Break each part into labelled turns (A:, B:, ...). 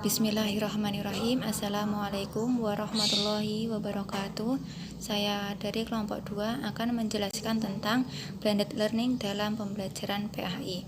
A: Bismillahirrahmanirrahim. Assalamualaikum warahmatullahi wabarakatuh. Saya dari kelompok 2 akan menjelaskan tentang blended learning dalam pembelajaran PAI.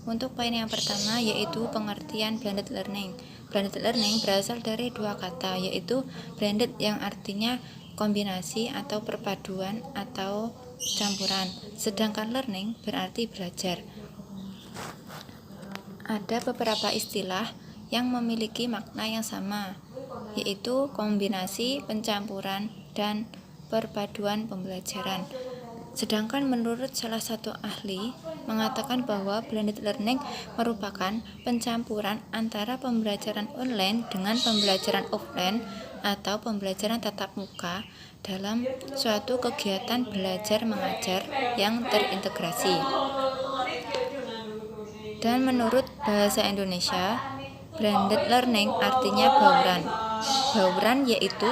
A: Untuk poin yang pertama yaitu pengertian blended learning. Blended learning berasal dari dua kata, yaitu blended yang artinya kombinasi atau perpaduan atau campuran, sedangkan learning berarti belajar. Ada beberapa istilah yang memiliki makna yang sama, yaitu kombinasi, pencampuran, dan perpaduan pembelajaran. Sedangkan menurut salah satu ahli mengatakan bahwa blended learning merupakan pencampuran antara pembelajaran online dengan pembelajaran offline atau pembelajaran tatap muka dalam suatu kegiatan belajar mengajar yang terintegrasi. Dan menurut bahasa Indonesia, blended learning artinya bauran. Bauran yaitu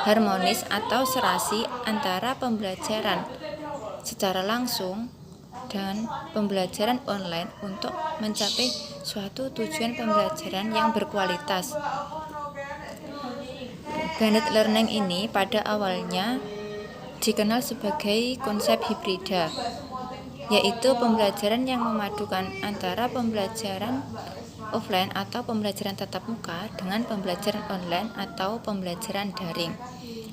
A: harmonis atau serasi antara pembelajaran secara langsung dan pembelajaran online untuk mencapai suatu tujuan pembelajaran yang berkualitas. Blended learning ini pada awalnya dikenal sebagai konsep hibrida, yaitu pembelajaran yang memadukan antara pembelajaran offline atau pembelajaran tatap muka dengan pembelajaran online atau pembelajaran daring.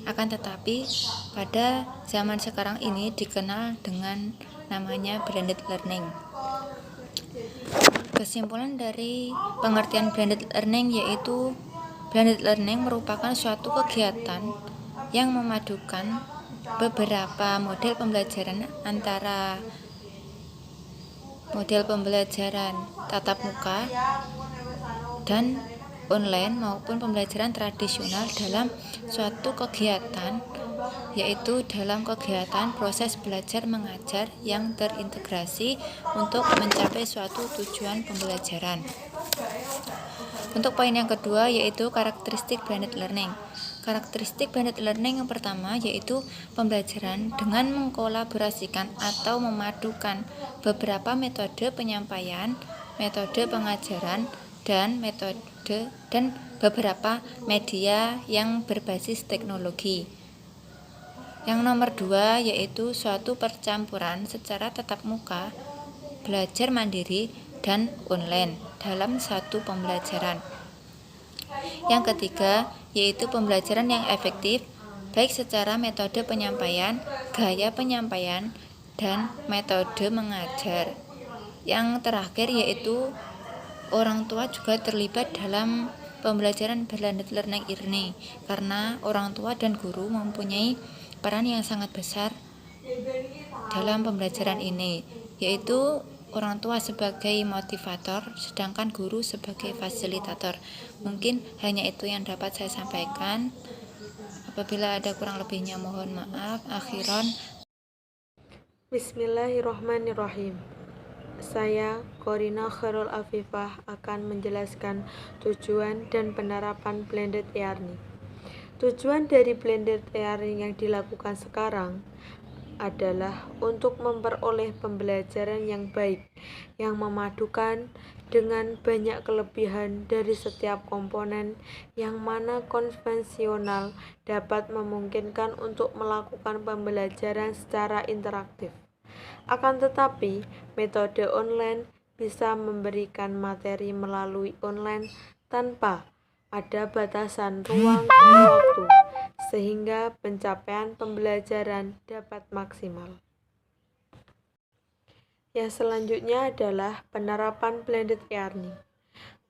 A: Akan tetapi, pada zaman sekarang ini dikenal dengan namanya blended learning. Kesimpulan dari pengertian blended learning yaitu blended learning merupakan suatu kegiatan yang memadukan beberapa model pembelajaran antara model pembelajaran tatap muka dan online maupun pembelajaran tradisional dalam suatu kegiatan, yaitu dalam kegiatan proses belajar mengajar yang terintegrasi untuk mencapai suatu tujuan pembelajaran. Untuk poin yang kedua yaitu karakteristik blended learning. Karakteristik blended learning yang pertama yaitu pembelajaran dengan mengkolaborasikan atau memadukan beberapa metode penyampaian, metode pengajaran, dan beberapa media yang berbasis teknologi. Yang nomor 2 yaitu suatu percampuran secara tatap muka, belajar mandiri, dan online dalam satu pembelajaran. Yang ketiga yaitu pembelajaran yang efektif, baik secara metode penyampaian, gaya penyampaian, dan metode mengajar. Yang terakhir yaitu orang tua juga terlibat dalam pembelajaran blended learning ini, karena orang tua dan guru mempunyai peran yang sangat besar dalam pembelajaran ini, yaitu orang tua sebagai motivator, sedangkan guru sebagai fasilitator. Mungkin hanya itu yang dapat saya sampaikan. Apabila ada kurang lebihnya mohon maaf. Akhiran.
B: Bismillahirrahmanirrahim. Saya, Korina Khairul Afifah, akan menjelaskan tujuan dan penerapan blended e-learning. Tujuan dari blended e-learning yang dilakukan sekarang adalah untuk memperoleh pembelajaran yang baik, yang memadukan dengan banyak kelebihan dari setiap komponen, yang mana konvensional dapat memungkinkan untuk melakukan pembelajaran secara interaktif. Akan tetapi, metode online bisa memberikan materi melalui online tanpa ada batasan ruang dan waktu, sehingga pencapaian pembelajaran dapat maksimal. Yang selanjutnya adalah penerapan blended e-learning.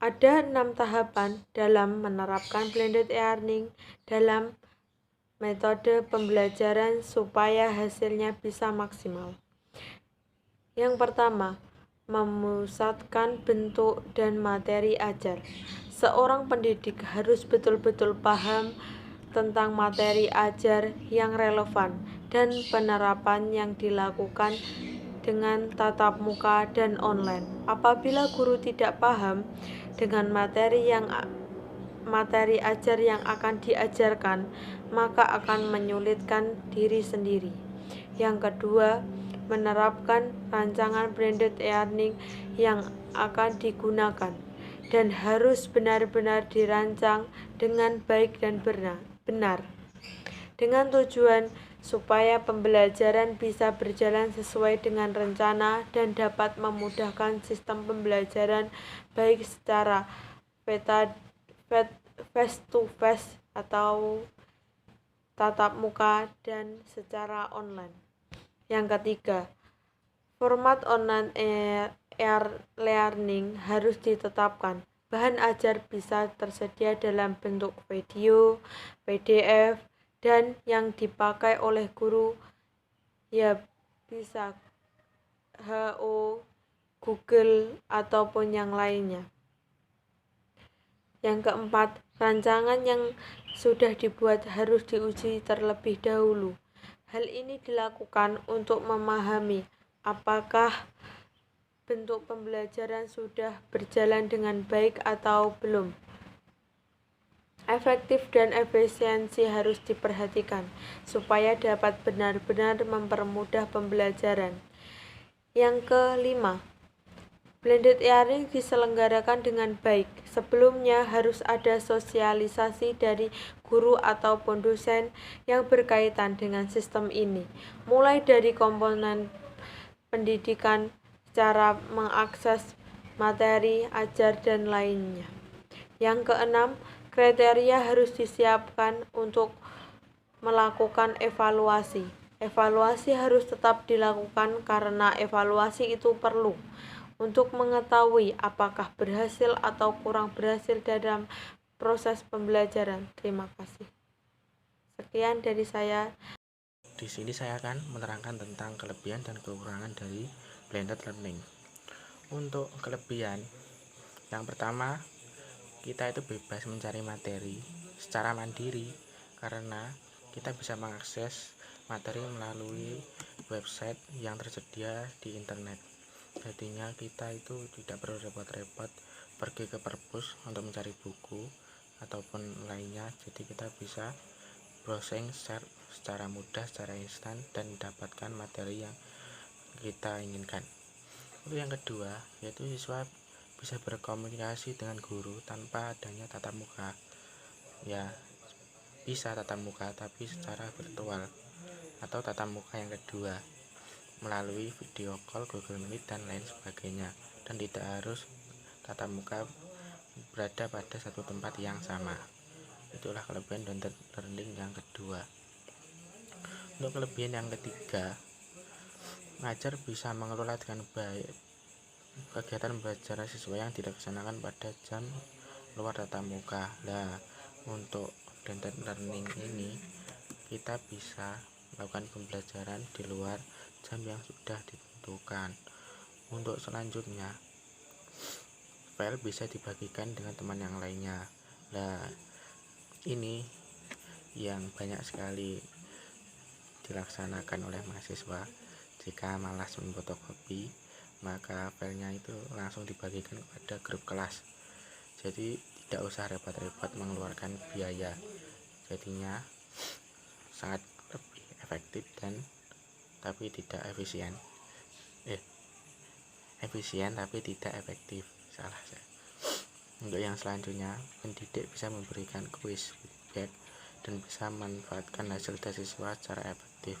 B: Ada 6 tahapan dalam menerapkan blended e-learning dalam metode pembelajaran supaya hasilnya bisa maksimal. Yang pertama, memusatkan bentuk dan materi ajar. Seorang pendidik harus betul-betul paham tentang materi ajar yang relevan dan penerapan yang dilakukan dengan tatap muka dan online. Apabila guru tidak paham dengan materi ajar yang akan diajarkan, maka akan menyulitkan diri sendiri. Yang kedua, menerapkan rancangan blended e-learning yang akan digunakan. dan harus benar-benar dirancang dengan baik dan benar, dengan tujuan supaya pembelajaran bisa berjalan sesuai dengan rencana dan dapat memudahkan sistem pembelajaran baik secara face to face atau tatap muka dan secara online. Yang ketiga, format online e-learning harus ditetapkan. Bahan ajar bisa tersedia dalam bentuk video, PDF, dan yang dipakai oleh guru ya bisa HO, Google, ataupun yang lainnya. Yang keempat, rancangan yang sudah dibuat harus diuji terlebih dahulu. Hal ini dilakukan untuk memahami apakah bentuk pembelajaran sudah berjalan dengan baik atau belum. Efektif dan efisiensi harus diperhatikan supaya dapat benar-benar mempermudah pembelajaran. Yang kelima, blended learning diselenggarakan dengan baik. Sebelumnya harus ada sosialisasi dari guru ataupun dosen yang berkaitan dengan sistem ini, mulai dari komponen pendidikan, cara mengakses materi ajar dan lainnya. Yang keenam, kriteria harus disiapkan untuk melakukan evaluasi. Evaluasi harus tetap dilakukan karena evaluasi itu perlu untuk mengetahui apakah berhasil atau kurang berhasil dalam proses pembelajaran. Terima kasih. Sekian dari saya.
C: Di sini saya akan menerangkan tentang kelebihan dan kekurangan dari blended learning. Untuk kelebihan, yang pertama, kita itu bebas mencari materi secara mandiri karena kita bisa mengakses materi melalui website yang tersedia di internet. Jadinya kita itu tidak perlu repot-repot pergi ke perpus untuk mencari buku ataupun lainnya. Jadi kita bisa browsing secara mudah, secara instan, dan mendapatkan materi yang kita inginkan. Untuk yang kedua, yaitu siswa bisa berkomunikasi dengan guru tanpa adanya tatap muka. Ya, bisa tatap muka tapi secara virtual, atau tatap muka yang kedua melalui video call, Google Meet, dan lain sebagainya, dan tidak harus tatap muka berada pada satu tempat yang sama. Itulah kelebihan blended learning yang kedua. Untuk kelebihan yang ketiga, pengajar bisa mengelola dengan baik kegiatan belajar siswa yang tidak dilaksanakan pada jam luar tatap muka. Nah, untuk blended learning ini kita bisa melakukan pembelajaran di luar jam yang sudah ditentukan. Untuk selanjutnya, file bisa dibagikan dengan teman yang lainnya. Nah, ini yang banyak sekali dilaksanakan oleh mahasiswa. Jika malas memfotokopi, maka filenya itu langsung dibagikan kepada grup kelas. Jadi tidak usah repot-repot mengeluarkan biaya. Jadinya sangat lebih efektif dan tapi tidak efisien. Efisien tapi tidak efektif. Salah saya. Untuk yang selanjutnya, pendidik bisa memberikan kuis, feedback, dan bisa memanfaatkan hasil tes siswa secara efektif.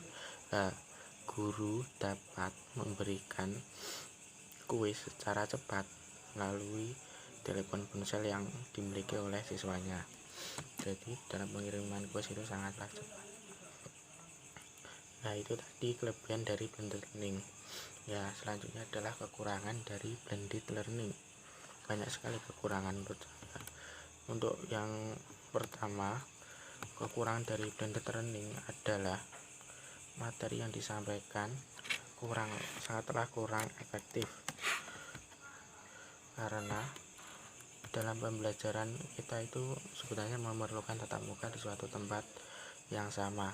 C: Guru dapat memberikan kuis secara cepat melalui telepon ponsel yang dimiliki oleh siswanya. Jadi dalam pengiriman kuis itu sangatlah cepat. Nah, itu tadi kelebihan dari blended learning. Ya, selanjutnya adalah kekurangan dari blended learning. Banyak sekali kekurangan menurut saya. Untuk yang pertama, kekurangan dari blended learning adalah materi yang disampaikan sangatlah kurang efektif, karena dalam pembelajaran kita itu sebenarnya memerlukan tatap muka di suatu tempat yang sama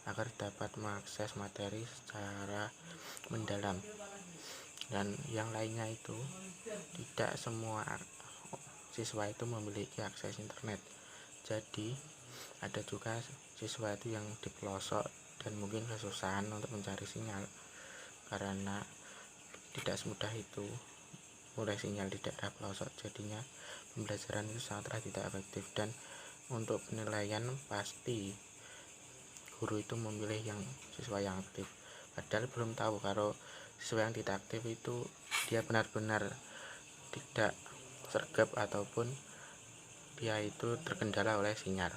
C: agar dapat mengakses materi secara mendalam, dan yang lainnya itu tidak semua siswa itu memiliki akses internet. Jadi ada juga siswa itu yang di pelosok dan mungkin kesusahan untuk mencari sinyal karena tidak semudah itu mulai sinyal di daerah pelosok, jadinya pembelajaran itu sangatlah tidak efektif. Dan untuk penilaian pasti guru itu memilih yang siswa yang aktif, padahal belum tahu kalau siswa yang tidak aktif itu dia benar-benar tidak sergap ataupun dia itu terkendala oleh sinyal.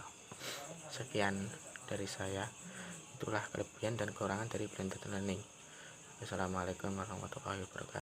C: Sekian dari saya, itulah kelebihan dan kekurangan dari blended learning. Assalamualaikum warahmatullahi wabarakatuh.